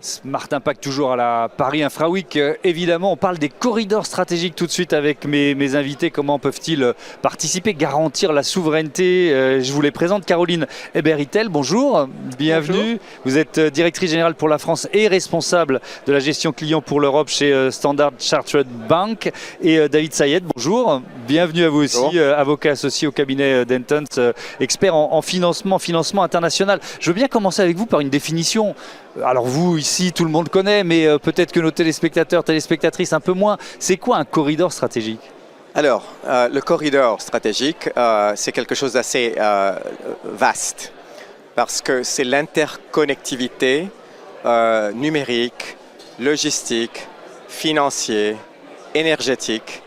Smart Impact toujours à la Paris Infra Week. Évidemment, on parle des corridors stratégiques tout de suite avec mes invités. Comment peuvent-ils participer, garantir la souveraineté? Je vous les présente. Caroline Hébert-Hittel, bonjour, bienvenue. Bonjour. Vous êtes directrice générale pour la France et responsable de la gestion client pour l'Europe chez Standard Chartered Bank. Et David Sayed, bonjour, bienvenue à vous aussi, avocat associé au cabinet Dentons, expert en financement international. Je veux bien commencer avec vous par une définition. Alors vous, ici, tout le monde connaît, mais peut-être que nos téléspectateurs, téléspectatrices un peu moins. C'est quoi un corridor stratégique ? Alors, le corridor stratégique, c'est quelque chose d'assez vaste, parce que c'est l'interconnectivité numérique, logistique, financière, énergétique,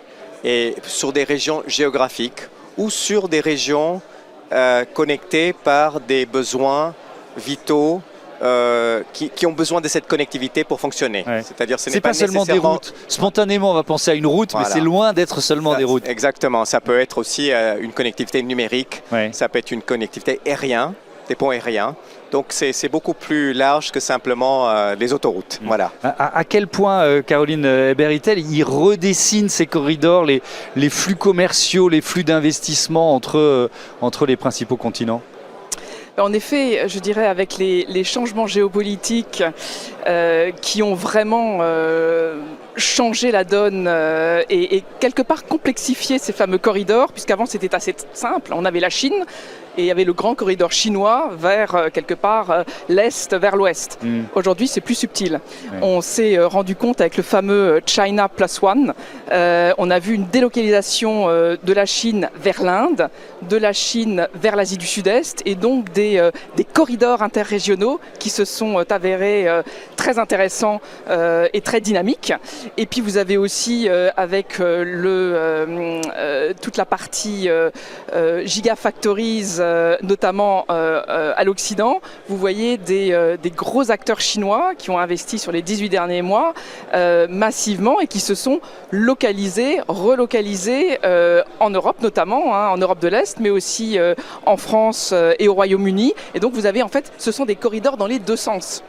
et sur des régions géographiques ou sur des régions connectées par des besoins vitaux qui ont besoin de cette connectivité pour fonctionner. Ouais. C'est-à-dire, ce n'est pas seulement des routes. Spontanément, on va penser à une route, voilà. Mais c'est loin d'être seulement des routes. Exactement. Ça peut être aussi une connectivité numérique. Ouais. Ça peut être une connectivité aérienne, des ponts aériens. Donc, c'est beaucoup plus large que simplement les autoroutes. Voilà. À quel point, Caroline Hébert-Hittel, il redessine ces corridors, les flux commerciaux, les flux d'investissement entre les principaux continents ? En effet, je dirais avec les changements géopolitiques qui ont vraiment changé la donne et quelque part complexifié ces fameux corridors, puisqu'avant c'était assez simple, on avait la Chine et il y avait le grand corridor chinois vers quelque part l'Est vers l'Ouest. Aujourd'hui c'est plus subtil. On s'est rendu compte avec le fameux China Plus One, on a vu une délocalisation de la Chine vers l'Inde, de la Chine vers l'Asie du Sud-Est et donc des corridors interrégionaux qui se sont avérés très intéressants et très dynamiques. Et puis vous avez aussi avec toute la partie gigafactories, notamment à l'Occident, vous voyez des gros acteurs chinois qui ont investi sur les 18 derniers mois massivement et qui se sont localisés, relocalisés en Europe notamment, en Europe de l'Est, mais aussi en France et au Royaume-Uni. Et donc vous avez en fait, ce sont des corridors dans les deux sens.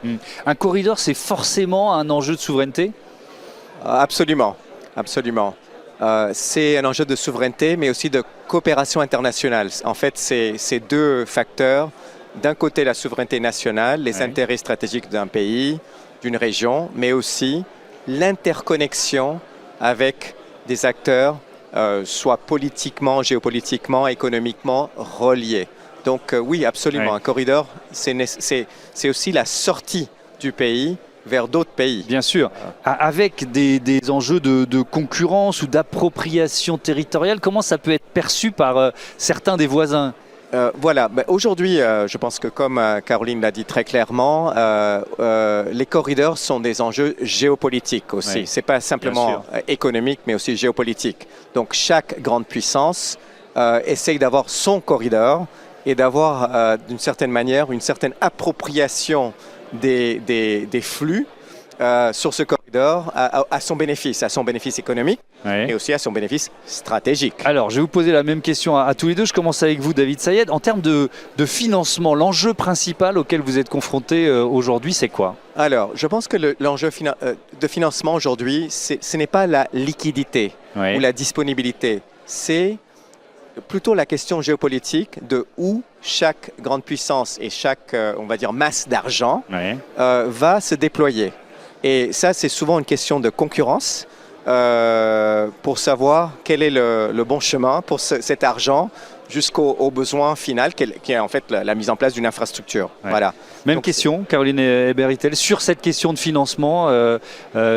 Un corridor, c'est forcément un enjeu de souveraineté ? Absolument, absolument. C'est un enjeu de souveraineté, mais aussi de coopération internationale. En fait, c'est deux facteurs. D'un côté, la souveraineté nationale, les intérêts stratégiques d'un pays, d'une région, mais aussi l'interconnexion avec des acteurs, soit politiquement, géopolitiquement, économiquement reliés. Donc oui, absolument. Un corridor, c'est aussi la sortie du pays vers d'autres pays. Bien sûr, avec des enjeux de concurrence ou d'appropriation territoriale, comment ça peut être perçu par certains des voisins ? Voilà, aujourd'hui, je pense que comme Caroline l'a dit très clairement, les corridors sont des enjeux géopolitiques aussi. Ce n'est pas simplement économique, mais aussi géopolitique. Donc chaque grande puissance essaye d'avoir son corridor et d'avoir d'une certaine manière une certaine appropriation des flux sur ce corridor à son bénéfice économique et aussi à son bénéfice stratégique. Alors, je vais vous poser la même question à tous les deux. Je commence avec vous, David Sayed. En termes de financement, l'enjeu principal auquel vous êtes confronté aujourd'hui, c'est quoi ? Alors, je pense que l'enjeu de financement aujourd'hui, ce n'est pas la liquidité ou la disponibilité, c'est plutôt la question géopolitique de où chaque grande puissance et chaque, on va dire, masse d'argent va se déployer. Et ça, c'est souvent une question de concurrence pour savoir quel est le bon chemin pour cet argent jusqu'au besoin final, qui est en fait la mise en place d'une infrastructure. Voilà. Même question, Caroline Hébert-Hittel, sur cette question de financement,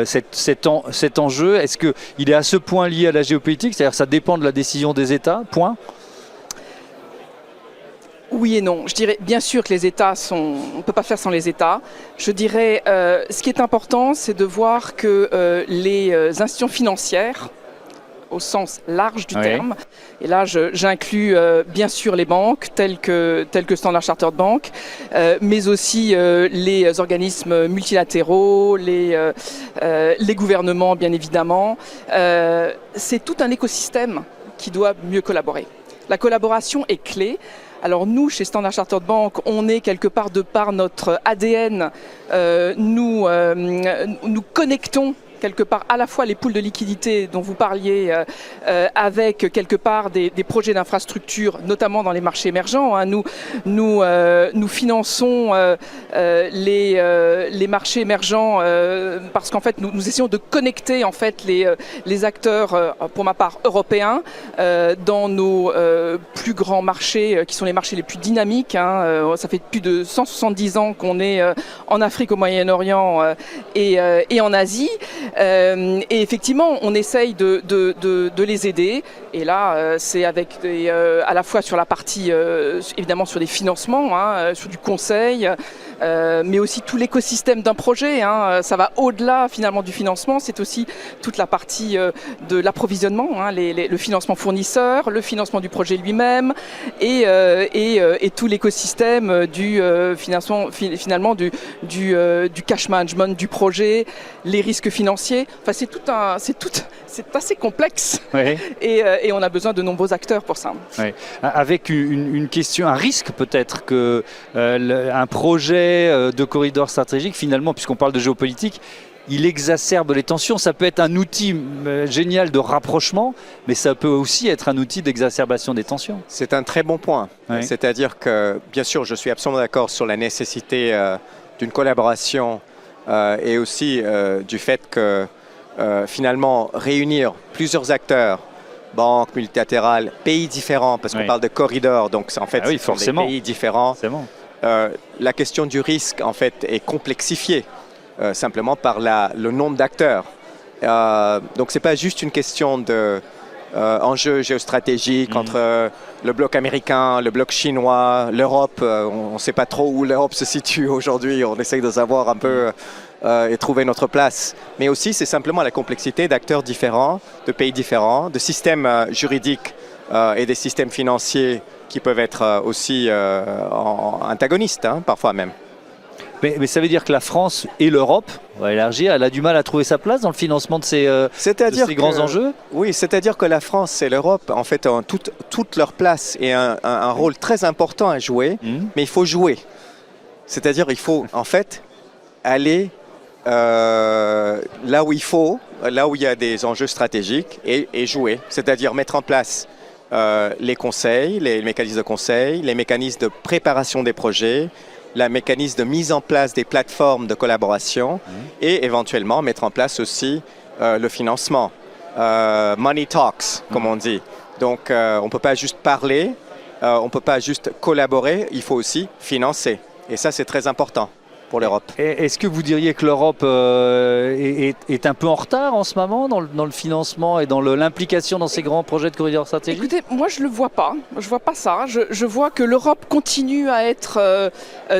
cet enjeu, est-ce qu'il est à ce point lié à la géopolitique, c'est-à-dire que ça dépend de la décision des États, point ? Oui et non. Je dirais bien sûr que les États on ne peut pas faire sans les États. Je dirais, ce qui est important, c'est de voir que les institutions financières, au sens large du terme, et là j'inclus bien sûr les banques telles que Standard Chartered Bank, mais aussi les organismes multilatéraux, les gouvernements bien évidemment. C'est tout un écosystème qui doit mieux collaborer. La collaboration est clé. Alors nous, chez Standard Chartered Bank, on est quelque part de par notre ADN, nous connectons quelque part à la fois les pools de liquidités dont vous parliez avec quelque part des projets d'infrastructure, notamment dans les marchés émergents. Hein. Nous finançons les marchés émergents parce qu'en fait nous essayons de connecter en fait les acteurs, pour ma part européens, dans nos plus grands marchés qui sont les marchés les plus dynamiques. Hein. Ça fait plus de 170 ans qu'on est en Afrique, au Moyen-Orient et en Asie. Et effectivement, on essaye de les aider. Et là, c'est avec à la fois sur la partie, évidemment, sur des financements, hein, sur du conseil, mais aussi tout l'écosystème d'un projet. Hein. Ça va au-delà finalement du financement. C'est aussi toute la partie de l'approvisionnement, hein, le financement fournisseur, le financement du projet lui-même, et tout l'écosystème du financement, finalement du cash management du projet, les risques financiers. Enfin, c'est assez complexe. Oui. Et on a besoin de nombreux acteurs pour ça. Oui. Avec une question, un risque peut-être que un projet de corridor stratégique, finalement, puisqu'on parle de géopolitique, il exacerbe les tensions. Ça peut être un outil génial de rapprochement, mais ça peut aussi être un outil d'exacerbation des tensions. C'est un très bon point. Oui. C'est-à-dire que, bien sûr, je suis absolument d'accord sur la nécessité d'une collaboration et aussi du fait que finalement réunir plusieurs acteurs, banques multilatérales, pays différents, parce qu'on parle de corridors, donc en fait oui, ce sont des pays différents. La question du risque en fait est complexifiée simplement par le nombre d'acteurs. Donc c'est pas juste une question de enjeux géostratégiques entre le bloc américain, le bloc chinois, l'Europe. On ne sait pas trop où l'Europe se situe aujourd'hui. On essaye de savoir un peu et trouver notre place. Mais aussi, c'est simplement la complexité d'acteurs différents, de pays différents, de systèmes juridiques et des systèmes financiers qui peuvent être aussi antagonistes, hein, parfois même. Mais ça veut dire que la France et l'Europe, on va élargir, elle a du mal à trouver sa place dans le financement de ces grands enjeux? Oui, c'est-à-dire que la France et l'Europe, en fait, ont toute leur place et un rôle très important à jouer, mais il faut jouer. C'est-à-dire il faut, en fait, aller là où il faut, là où il y a des enjeux stratégiques et jouer. C'est-à-dire mettre en place les conseils, les mécanismes de conseil, les mécanismes de préparation des projets, la mécanisme de mise en place des plateformes de collaboration et éventuellement mettre en place aussi le financement. Money talks, comme on dit. Donc on ne peut pas juste parler, on ne peut pas juste collaborer, il faut aussi financer. Et ça, c'est très important pour l'Europe. Est-ce que vous diriez que l'Europe est un peu en retard en ce moment dans le financement et dans l'implication dans ces grands projets de corridors stratégiques? Écoutez, moi je ne le vois pas. Je vois pas ça. Je vois que l'Europe continue à être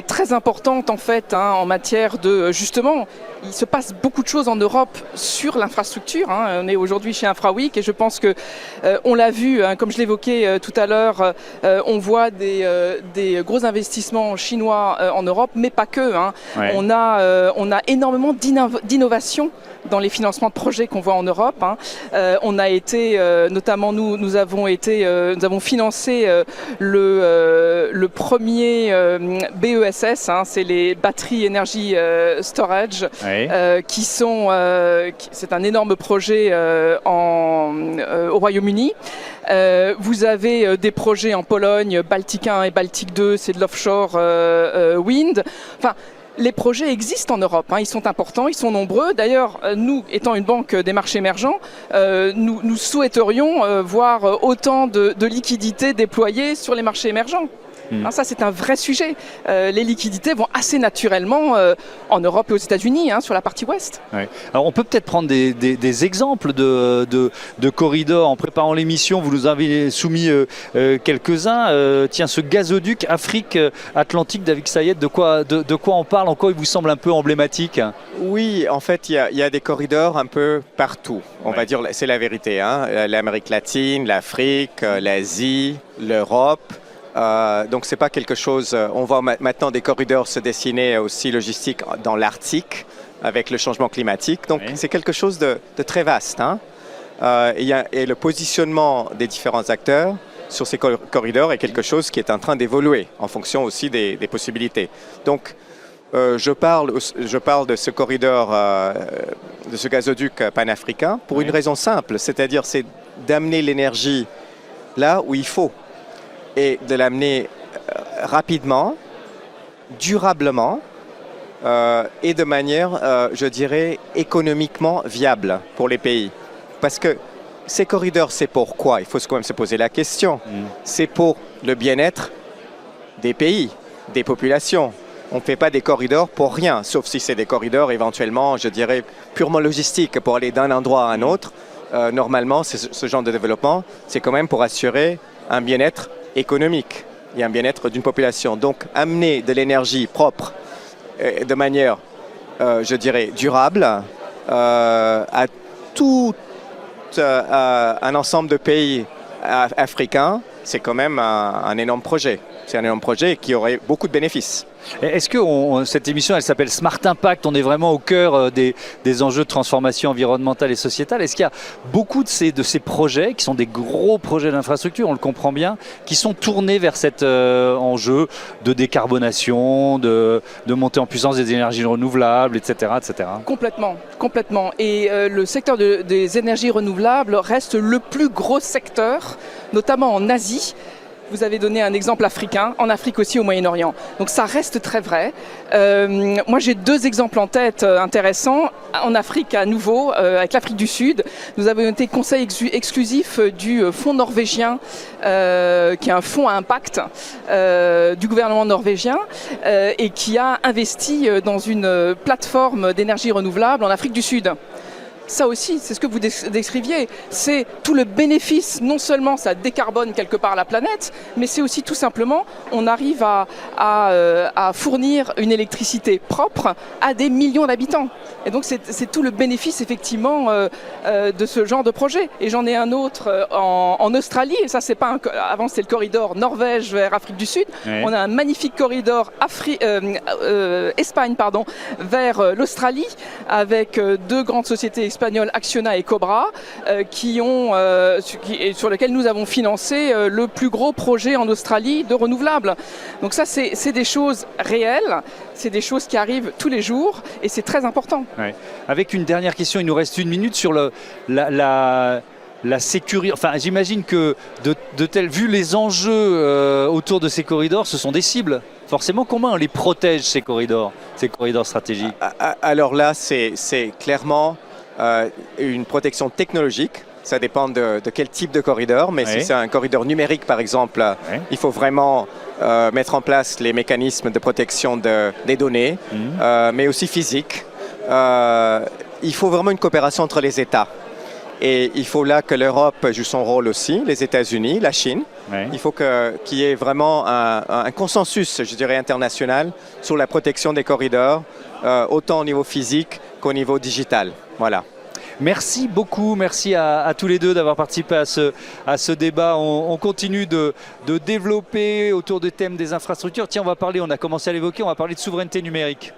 très importante en fait, hein, en matière de justement. Il se passe beaucoup de choses en Europe sur l'infrastructure. Hein. On est aujourd'hui chez InfraWeek et je pense que on l'a vu, hein, comme je l'évoquais tout à l'heure, on voit des gros investissements chinois en Europe, mais pas que. Hein. Ouais. On a énormément d'innovation dans les financements de projets qu'on voit en Europe. Hein. On a été, notamment nous avons financé le premier BESS, hein, c'est les Battery Energy Storage, qui sont, c'est un énorme projet au Royaume-Uni. Vous avez des projets en Pologne, Baltique 1 et Baltique 2, c'est de l'offshore wind. Enfin, les projets existent en Europe, hein, ils sont importants, ils sont nombreux. D'ailleurs, nous, étant une banque des marchés émergents, nous souhaiterions voir autant de liquidités déployées sur les marchés émergents. Hein, ça, c'est un vrai sujet. Les liquidités vont assez naturellement en Europe et aux États-Unis, hein, sur la partie ouest. Ouais. Alors, on peut peut-être prendre des exemples de corridors. En préparant l'émission, vous nous avez soumis quelques-uns. Tiens, ce gazoduc Afrique-Atlantique d'Avik Sayed, de quoi on parle? En quoi il vous semble un peu emblématique? Oui, en fait, il y a des corridors un peu partout. On va dire, c'est la vérité. Hein. L'Amérique latine, l'Afrique, l'Asie, l'Europe. Donc c'est pas quelque chose. On voit maintenant des corridors se dessiner aussi logistiques dans l'Arctique avec le changement climatique. Donc c'est quelque chose de très vaste. Hein. Et le positionnement des différents acteurs sur ces corridors est quelque chose qui est en train d'évoluer en fonction aussi des possibilités. Donc, je parle de ce corridor, de ce gazoduc panafricain pour une raison simple, c'est-à-dire c'est d'amener l'énergie là où il faut et de l'amener rapidement, durablement et de manière, je dirais, économiquement viable pour les pays. Parce que ces corridors, c'est pourquoi? Il faut quand même se poser la question. C'est pour le bien-être des pays, des populations. On ne fait pas des corridors pour rien, sauf si c'est des corridors éventuellement, je dirais, purement logistiques pour aller d'un endroit à un autre. Normalement, ce genre de développement, c'est quand même pour assurer un bien-être économique et un bien-être d'une population. Donc, amener de l'énergie propre de manière, je dirais, durable à tout un ensemble de pays africains, c'est quand même un énorme projet. C'est un énorme projet qui aurait beaucoup de bénéfices. Est-ce que cette émission, elle s'appelle Smart Impact, on est vraiment au cœur des enjeux de transformation environnementale et sociétale. Est-ce qu'il y a beaucoup de ces projets, qui sont des gros projets d'infrastructure, on le comprend bien, qui sont tournés vers cet enjeu de décarbonation, de montée en puissance des énergies renouvelables, etc. etc. Complètement, complètement. Et le secteur des énergies renouvelables reste le plus gros secteur, notamment en Asie. Vous avez donné un exemple africain, en Afrique aussi, au Moyen-Orient. Donc ça reste très vrai. Moi, j'ai 2 exemples en tête intéressants. En Afrique, à nouveau, avec l'Afrique du Sud, nous avons été conseil exclusif du fonds norvégien, qui est un fonds à impact du gouvernement norvégien, et qui a investi dans une plateforme d'énergie renouvelable en Afrique du Sud. Ça aussi, c'est ce que vous décriviez, c'est tout le bénéfice, non seulement ça décarbone quelque part la planète, mais c'est aussi tout simplement, on arrive à fournir une électricité propre à des millions d'habitants. Et donc c'est tout le bénéfice effectivement de ce genre de projet. Et j'en ai un autre en Australie, et ça c'est pas avant c'était le corridor Norvège vers Afrique du Sud. Oui. On a un magnifique corridor Espagne vers l'Australie avec 2 grandes sociétés espagnoles, Acciona et Cobra, sur lesquels nous avons financé le plus gros projet en Australie de renouvelables. Donc ça, c'est des choses réelles, c'est des choses qui arrivent tous les jours et c'est très important. Ouais. Avec une dernière question, il nous reste 1 minute sur la sécurité. Enfin, j'imagine que vu les enjeux autour de ces corridors, ce sont des cibles. Forcément, comment on les protège, ces corridors stratégiques? Alors là, c'est clairement une protection technologique. Ça dépend de quel type de corridor, mais si c'est un corridor numérique, par exemple, il faut vraiment mettre en place les mécanismes de protection des données, mais aussi physiques. Il faut vraiment une coopération entre les États. Et il faut là que l'Europe joue son rôle aussi, les États-Unis, la Chine. Il faut qu'il y ait vraiment un consensus, je dirais, international sur la protection des corridors, autant au niveau physique qu'au niveau digital. Voilà. Merci beaucoup, merci à tous les deux d'avoir participé à ce débat. On continue de développer autour des thèmes des infrastructures. Tiens, on a commencé à l'évoquer, on va parler de souveraineté numérique.